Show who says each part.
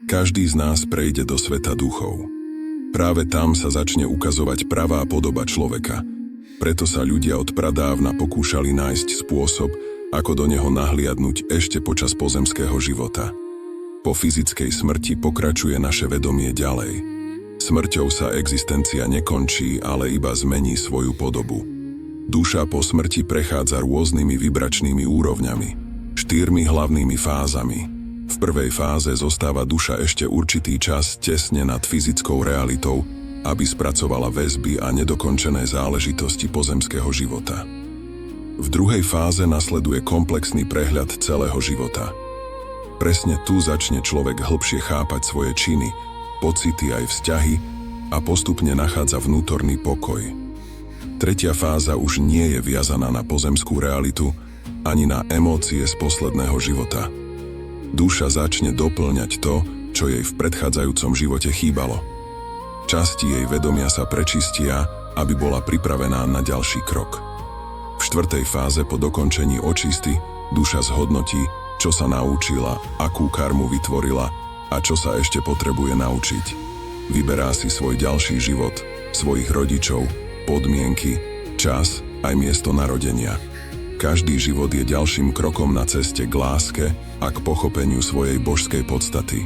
Speaker 1: Každý z nás prejde do sveta duchov. Práve tam sa začne ukazovať pravá podoba človeka. Preto sa ľudia od pradávna pokúšali nájsť spôsob, ako do neho nahliadnuť ešte počas pozemského života. Po fyzickej smrti pokračuje naše vedomie ďalej. Smrťou sa existencia nekončí, ale iba zmení svoju podobu. Duša po smrti prechádza rôznymi vibračnými úrovňami, 4 hlavnými fázami. V prvej fáze zostáva duša ešte určitý čas tesne nad fyzickou realitou, aby spracovala väzby a nedokončené záležitosti pozemského života. V druhej fáze nasleduje komplexný prehľad celého života. Presne tu začne človek hlbšie chápať svoje činy, pocity aj vzťahy a postupne nachádza vnútorný pokoj. Tretia fáza už nie je viazaná na pozemskú realitu ani na emócie z posledného života. Duša začne dopĺňať to, čo jej v predchádzajúcom živote chýbalo. Časti jej vedomia sa prečistia, aby bola pripravená na ďalší krok. V štvrtej fáze po dokončení očisty duša zhodnotí, čo sa naučila, akú karmu vytvorila a čo sa ešte potrebuje naučiť. Vyberá si svoj ďalší život, svojich rodičov, podmienky, čas aj miesto narodenia. Každý život je ďalším krokom na ceste k láske a k pochopeniu svojej božskej podstaty.